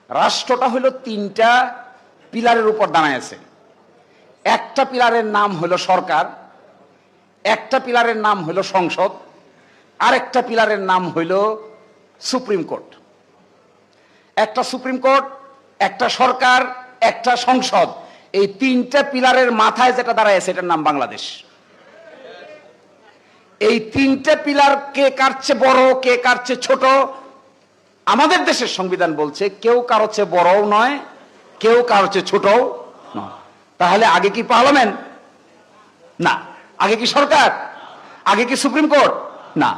রাষ্ট্রটা হলো তিনটা পিলারের উপর দাঁড়ায় আছে। একটা পিলারের নাম হলো সরকার, একটা পিলারের নাম হলো সংসদ, আরেকটা পিলারের নাম হলো সুপ্রিম কোর্ট। একটা সুপ্রিম কোর্ট, একটা সরকার, একটা সংসদ, এই তিনটা পিলারের মাথায় যেটা দাঁড়ায় আছে এটার নাম বাংলাদেশ। এই তিনটা পিলার কে কার চেয়ে বড়, কে কার চেয়ে ছোট, আমাদের দেশের সংবিধান বলছে কেউ কারো চেয়ে বড়ও নয়, কেউ কারো চেয়ে ছোটও নয়। তাহলে আগে কি পার্লামেন্ট? না। আগে কি সরকার? আগে কি সুপ্রিম কোর্ট? না।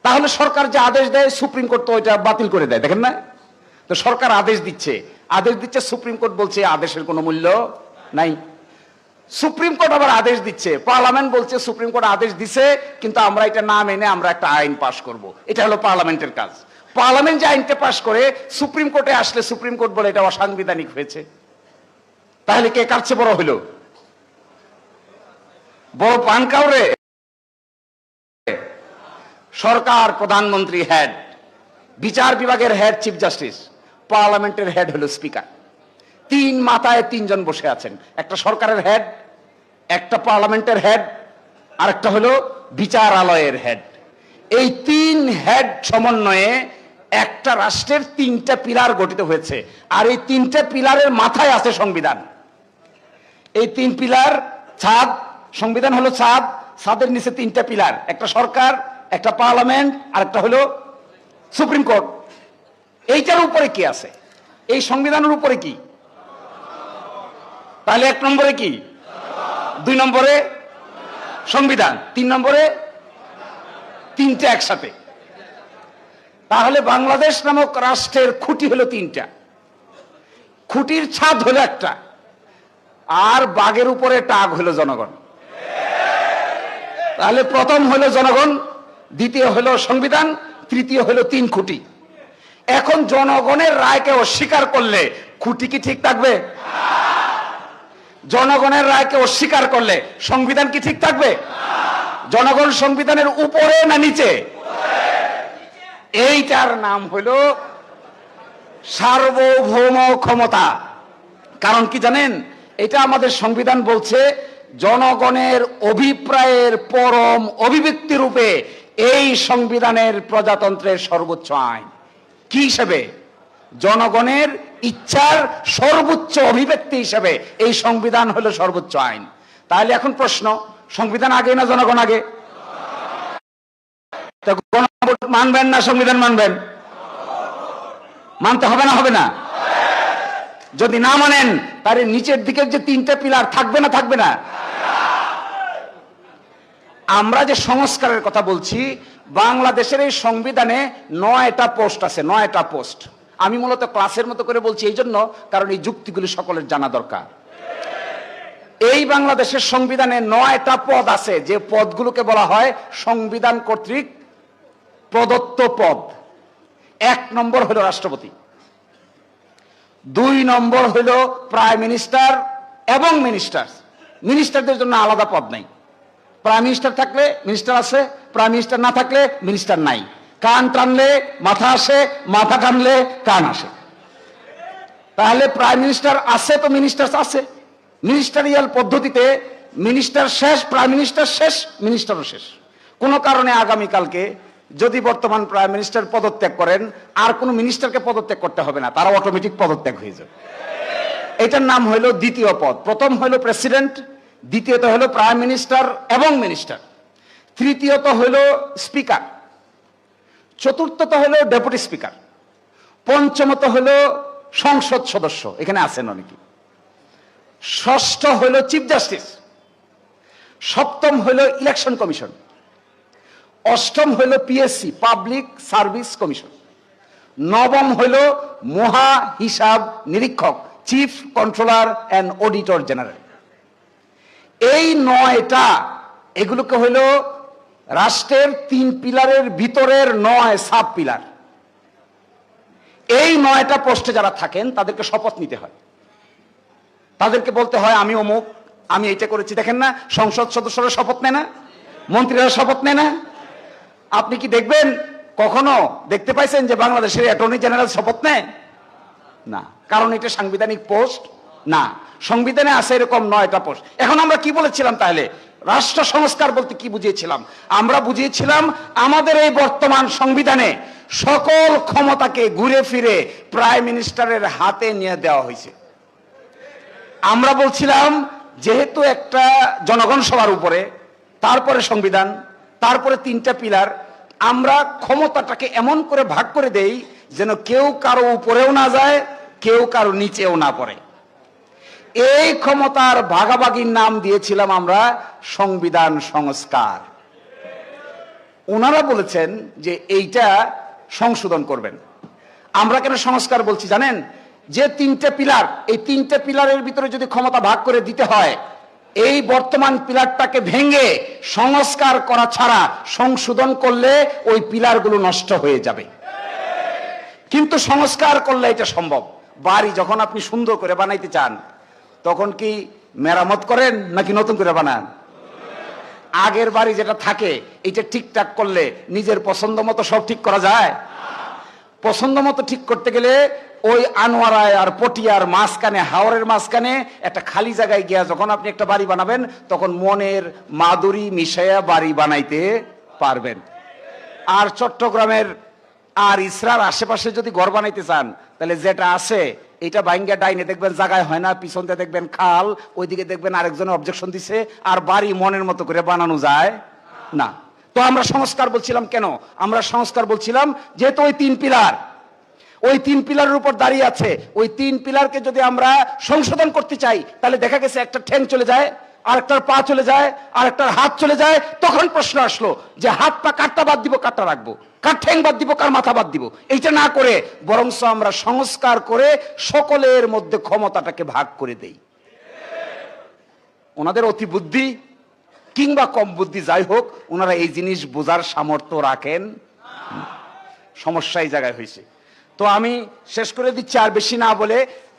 তাহলে সরকার যে আদেশ দেয় সুপ্রিম কোর্ট তো ওইটা বাতিল করে দেয়, দেখেন না? তো সরকার আদেশ দিচ্ছে, সুপ্রিম কোর্ট বলছে আদেশের কোনো মূল্য নাই। সুপ্রিম কোর্ট আবার আদেশ দিচ্ছে, পার্লামেন্ট বলছে সুপ্রিম কোর্ট আদেশ দিছে কিন্তু আমরা এটা না মেনে আমরা একটা আইন পাশ করব। এটা হলো পার্লামেন্টের কাজ। পার্লামেন্ট যে আইনটা পাশ করে সুপ্রিম কোর্টে আসলে সুপ্রিম কোর্ট বলে এটা অসাংবিধানিক হয়েছে। তাহলে কে কার চেয়ে বড় হইল? বড় পান কাউরে? সরকার প্রধানমন্ত্রী হেড, বিচার বিভাগের হেড চিফ জাস্টিস, পার্লামেন্টের হেড হলো স্পিকার। তিন মাথায় তিনজন বসে আছেন, একটা সরকারের হেড, একটা পার্লামেন্টের হেড, আর একটা হলো বিচারালয়ের হেড। এই তিন হেড সমন্বয়ে একটা রাষ্ট্রের তিনটা পিলার গঠিত হয়েছে, আর এই তিনটা পিলারের মাথায় আছে সংবিধান। এই তিন পিলার ছাদ, সংবিধান হলো ছাদ, ছাদের নিচে তিনটা পিলার, একটা সরকার, একটা পার্লামেন্ট, আর একটা হলো সুপ্রিম কোর্ট। এইটার উপরে কি আছে? এই সংবিধানের উপরে কি? তাহলে এক নম্বরে কি, দুই নম্বরে সংবিধান, তিন নম্বরে তিনটা একসাথে। তাহলে বাংলাদেশ নামক রাষ্ট্রের খুঁটি হলো তিনটা, খুঁটির ছাদ হলো একটা, আর বাগের উপরে টাগ হলো জনগণ। তাহলে প্রথম হলো জনগণ, দ্বিতীয় হলো সংবিধান, তৃতীয় হলো তিন খুঁটি। এখন জনগণের রায়কে অস্বীকার করলে খুঁটি কি ঠিক থাকবে? জনগণের রায়কে অস্বীকার করলে সংবিধান কি ঠিক থাকবে? জনগণ সংবিধানের উপরে না নিচে? এইটার নাম হলো সার্বভৌম ক্ষমতা। কারণ কি জানেন? এটা আমাদের সংবিধান বলছে জনগণের অভিপ্রায়ের পরম অভিব্যক্তি রূপে এই সংবিধানের প্রজাতন্ত্রের সর্বোচ্চ আইন। কি হিসেবে? জনগণের ইচ্ছার সর্বোচ্চ অভিব্যক্তি হিসেবে এই সংবিধান হলো সর্বোচ্চ আইন। তাহলে এখন প্রশ্ন, সংবিধান আগে না জনগণ আগে? মানবেন না সংবিধান মানবেন? মানতে হবে না হবে না? যদি না মানেন তাহলে নিচের দিকের যে তিনটা পিলার থাকবে না থাকবে না? আমরা যে সংস্কারের কথা বলছি, বাংলাদেশের এই সংবিধানে 9টা পোস্ট আছে, 9টা পোস্ট। আমি মূলত ক্লাসের মতো করে বলছি এই জন্য, কারণ এই যুক্তিগুলি সকলের জানা দরকার। এই বাংলাদেশের সংবিধানে 9টা পদ আছে, যে পদগুলোকে বলা হয় সংবিধান কর্তৃক প্রদত্ত পদ। 1 নম্বর হলো রাষ্ট্রপতি, 2 নম্বর হলো প্রাইম মিনিস্টার এবং মিনিস্টার। মিনিস্টারদের জন্য আলাদা পদ নাই। প্রাইম মিনিস্টার থাকলে মিনিস্টার আছে, প্রাইম মিনিস্টার না থাকলে মিনিস্টার নাই। কান টানলে মাথা আসে, মাথা টানলে কান আসে। তাহলে প্রাইম মিনিস্টার আছে তো মিনিস্টার আছে। মিনিস্টারিয়াল পদ্ধতিতে মিনিস্টার শেষ, প্রাইম মিনিস্টার শেষ, মিনিস্টারও শেষ। কোনো কারণে আগামীকালকে যদি বর্তমান প্রাইম মিনিস্টার পদত্যাগ করেন, আর কোনো মিনিস্টারকে পদত্যাগ করতে হবে না, তারা অটোমেটিক পদত্যাগ হয়ে যাবে। এটার নাম হলো দ্বিতীয় পদ। প্রথম হলো প্রেসিডেন্ট, দ্বিতীয়ত হলো প্রাইম মিনিস্টার এবং মিনিস্টার, তৃতীয়ত হলো স্পিকার, চতুর্থত হলো ডেপুটি স্পিকার, পঞ্চমত হলো সংসদ সদস্য, এখানে আছেন অনেকে, ষষ্ঠ হলো চিফ জাস্টিস, সপ্তম হলো ইলেকশন কমিশন, অষ্টম হলো পিএসসি পাবলিক সার্ভিস কমিশন, নবম হলো মহা হিসাব নিরীক্ষক chief controller and auditor general. এই 9টা, এগুলোকে হলো রাষ্ট্রের 3 পিলারের ভিতরের 9 সাব পিলার। এই 9টা পোস্টে যারা থাকেন তাদেরকে শপথ নিতে হয়। তাদেরকে বলতে হয় আমি অমুক, আমি এটা করেছি। দেখেন না, সংসদ সদস্যরা শপথ নেয় না, মন্ত্রীরা শপথ নেয় না? আপনি কি দেখবেন, কখনো দেখতে পাইছেন যে বাংলাদেশের অ্যাটর্নি জেনারেল শপথ নেয়? না, কারণ এটা সাংবিধানিক পোস্ট না। সংবিধানে আছে এরকম 9টা পোস্ট। এখন আমরা কি বলেছিলাম তাহলে? রাষ্ট্র সংস্কার বলতে কি বুঝিয়েছিলাম? আমরা বুঝিয়েছিলাম আমাদের এই বর্তমান সংবিধানে সকল ক্ষমতাকে ঘুরে ফিরে প্রাইম মিনিস্টারের হাতে নিয়ে দেওয়া হয়েছে। আমরা বলছিলাম যেহেতু একটা জনগণ সবার উপরে, তারপরে সংবিধান, তারপরে 3টা পিলার, আমরা ক্ষমতাটাকে এমন করে ভাগ করে দেই যেন কেউ কারো উপরেও না যায়, কেউ কারো নিচেও না পড়ে। এই ক্ষমতার ভাগাভাগির নাম দিয়েছিলাম আমরা সংবিধান সংস্কার। ওনারা বলেছেন যে এইটা সংশোধন করবেন। আমরা কেন সংস্কার বলছি জানেন? যে 3টে পিলার, এই 3টে পিলারের ভিতরে যদি ক্ষমতা ভাগ করে দিতে হয়, এই বর্তমান পিলারটাকে ভেঙে সংস্কার করা ছাড়া সংশোধন করলে ওই পিলারগুলো নষ্ট হয়ে যাবে। কিন্তু সংস্কার করলে এটা সম্ভব। বাড়ি যখন আপনি সুন্দর করে বানাইতে চান, তখন কি মেরামত করেন নাকি নতুন করে বানান? আগের বাড়ি যেটা থাকে এটা ঠিকঠাক করলে নিজের পছন্দ মতো সব ঠিক করা যায়? পছন্দ মতো ঠিক করতে গেলে ওই আনোয়ারায় আর পটিয়ার মাঝখানে, হাওরের মাঝখানে একটা খালি জায়গায় গিয়া যখন আপনি একটা বাড়ি বানাবেন, তখন মনের মাধুরী মিশাইয়া বাড়ি বানাইতে পারবেন। আর চট্টগ্রামের আর ইসরার আশেপাশে যদি ঘর বানাইতে চান, তাহলে যেটা আছে এটা বাইঙ্গা ডাইনে দেখবেন জায়গায় হয় না, পিছন দিয়ে দেখবেন খাল, ওইদিকে দেখবেন আরেকজনে অবজেকশন দিছে, আর বাড়ি মনের মতো করে বানানো যায় না। তো আমরা সংস্কার বলছিলাম কেন? আমরা সংস্কার বলছিলাম যেহেতু ওই 3 পিলার, ওই 3 পিলারের উপর দাঁড়িয়ে আছে, ওই 3 পিলারকে যদি আমরা সংশোধন করতে চাই, তাহলে দেখা গেছে একটা ঠ্যাং চলে যায়, আরেকটার পা চলে যায়, আরেকটার হাত চলে যায়। তখন প্রশ্ন আসলো যে হাত পা কাটটা বাদ দিব, কাটটা রাখবো, কার ঠ্যাং বাদ দিব, কার মাথা বাদ দিব? এইটা না করে বরঞ্চ আমরা সংস্কার করে সকলের মধ্যে ক্ষমতাটাকে ভাগ করে দেই। ওনাদের অতি বুদ্ধি কিংবা কম বুদ্ধি যাই হোক, ওনারা এই জিনিস বোঝার সামর্থ্য রাখেন। সমস্যা এই জায়গায় হয়েছে। তো আমি শেষ করে দিচ্ছি আর বেশি না বলে।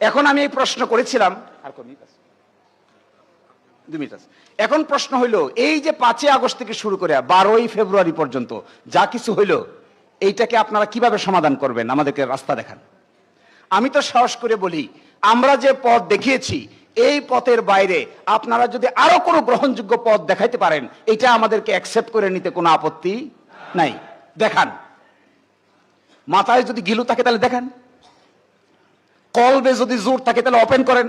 এখন আমি এই প্রশ্ন করেছিলাম, আর 2 মিনিট আছে। এখন প্রশ্ন হইল, এই যে 5ই আগস্ট থেকে শুরু করে 12ই ফেব্রুয়ারি পর্যন্ত যা কিছু হইল, এইটাকে আপনারা কিভাবে সমাধান করবেন? আমাদেরকে রাস্তা দেখান। আমি তো সাহস করে বলি, আমরা যে পথ দেখিয়েছি এই পথের বাইরে আপনারা যদি আরো কোনো গ্রহণযোগ্য পথ দেখাইতে পারেন, এটা আমাদেরকে অ্যাকসেপ্ট করে নিতে কোনো আপত্তি নাই। দেখান। মাথায় যদি গিলু থাকে তাহলে দেখান, কলবে যদি জোর থাকে তাহলে ওপেন করেন।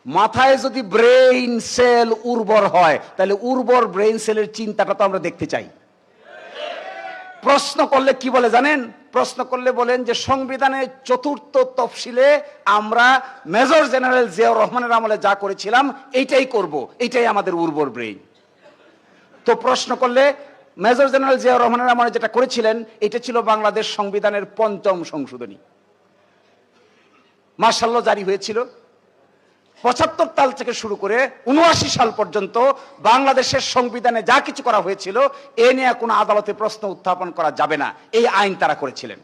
মাথায় যদি ব্রেইন সেল উর্বর হয়, তাহলে উর্বর ব্রেইন সেলের চিন্তাটা তো আমরা দেখতে চাই। প্রশ্ন করলে কি বলে জানেন? প্রশ্ন করলে বলেন যে সংবিধানের 4র্থ তফসিলে আমরা মেজর জেনারেল জিয়াউর রহমানের আমলে যা করেছিলাম এইটাই করব, এইটাই আমাদের উর্বর ব্রেইন। তো প্রশ্ন করলে মেজর জেনারেল জিয়াউর রহমানের আমলে যেটা করেছিলেন, এটা ছিল বাংলাদেশ সংবিধানের 5ম সংশোধনী। মার্শাল্লাহ জারি হয়েছিল। 75 সাল থেকে শুরু করে 79 সাল পর্যন্ত বাংলাদেশের সংবিধানে যা কিছু করা হয়েছিল, এ নিয়ে কোনো আদালতে প্রশ্ন উত্থাপন করা যাবে না, এই আইন তারা করেছিলেন।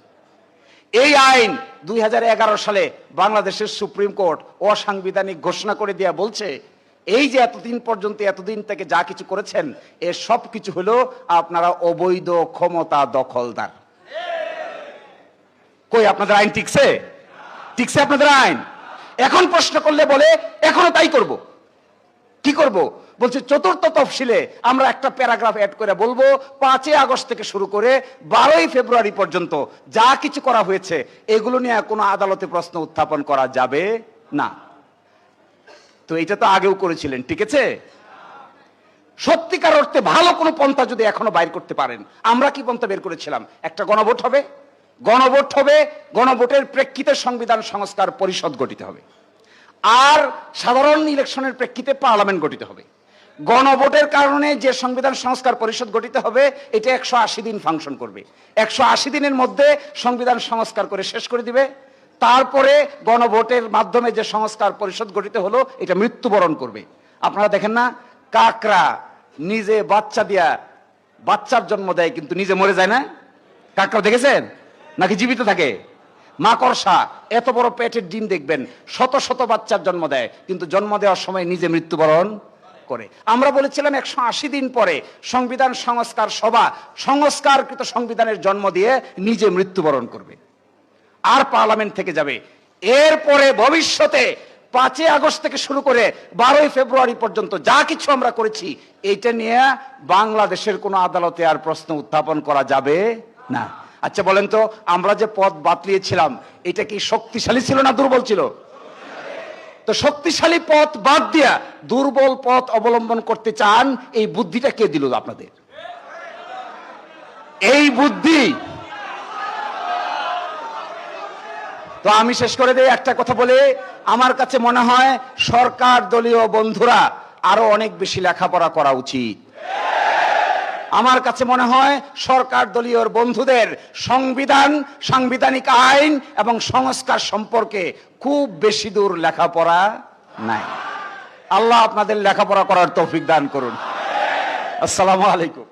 এই আইন 2011 সালে বাংলাদেশের সুপ্রিম কোর্ট অসাংবিধানিক ঘোষণা করে দিয়া বলছে, এই যে এতদিন পর্যন্ত এতদিন থেকে যা কিছু করেছেন, এ সব কিছু হলো আপনারা অবৈধ ক্ষমতা দখলদার। কই আপনাদের আইন টিকছে? টিকছে আপনাদের আইন? এখন প্রশ্ন করলে বলে এখনো তাই করব। কি করব? বলছে 4র্থ তফসিলে আমরা একটা প্যারাগ্রাফ অ্যাড করে বলবো 5ই আগস্ট থেকে শুরু করে 12ই ফেব্রুয়ারি পর্যন্ত যা কিছু করা হয়েছে এগুলো নিয়ে কোনো আদালতে প্রশ্ন উত্থাপন করা যাবে না। তো এটা তো আগেও করেছিলেন, ঠিক আছে? সত্যিকার অর্থে ভালো কোনো পন্থা যদি এখনো বাইর করতে পারেন, আমরা কি পন্থা বের করেছিলাম? একটা গণভোট হবে, গণভোট হবে, গণভোটের প্রেক্ষিতে সংবিধান সংস্কার পরিষদ গঠিত হবে, আর সাধারণ ইলেকশনের প্রেক্ষিতে পার্লামেন্ট গঠিত হবে। গণভোটের কারণে যে সংবিধান সংস্কার পরিষদ গঠিত হবে, এটা 180 দিন ফাংশন করবে। 180 দিনের মধ্যে সংবিধান সংস্কার করে শেষ করে দিবে। তারপরে গণভোটের মাধ্যমে যে সংস্কার পরিষদ গঠিত হলো, এটা মৃত্যুবরণ করবে। আপনারা দেখেন না, কাকড়া নিজে বাচ্চা দিয়া বাচ্চার জন্ম দেয় কিন্তু নিজে মরে যায় না? কাকড়া দেখেছেন নাকি জীবিত থাকে? মাকড়সা এত বড় পেটের ডিম দেখবেন, শত শত বাচ্চার জন্ম দেয় কিন্তু জন্ম দেওয়ার সময় নিজে মৃত্যুবরণ করে। আমরা বলেছিলাম 180 দিন পরে সংবিধান সংস্কার সভা সংস্কারকৃত সংবিধানের জন্ম দিয়ে নিজে মৃত্যুবরণ করবে, আর পার্লামেন্ট থেকে যাবে। এরপরে ভবিষ্যতে 5ই আগস্ট থেকে শুরু করে 12ই ফেব্রুয়ারি পর্যন্ত যা কিছু আমরা করেছি, এইটা নিয়ে বাংলাদেশের কোনো আদালতে আর প্রশ্ন উত্থাপন করা যাবে না। আচ্ছা বলেন তো, আমরা যে পথ বাতলিয়েছিলাম এটা কি শক্তিশালী ছিল না দুর্বল ছিল? তো শক্তিশালী পথ বাদ দিয়া দুর্বল পথ অবলম্বন করতে চান, এই বুদ্ধিটা কে দিল আপনাদের? এই বুদ্ধি। তো আমি শেষ করে দেই একটা কথা বলে, আমার কাছে মনে হয় সরকার দলীয় বন্ধুরা আরো অনেক বেশি লেখাপড়া করা উচিত। আমার কাছে মনে হয় সরকার দলীয় বন্ধুদের সংবিধান, সাংবিধানিক আইন এবং সংস্কার সম্পর্কে খুব বেশি দূর লেখাপড়া নাই। আল্লাহ আপনাদের লেখাপড়া করার তৌফিক দান করুন। আসসালামু আলাইকুম।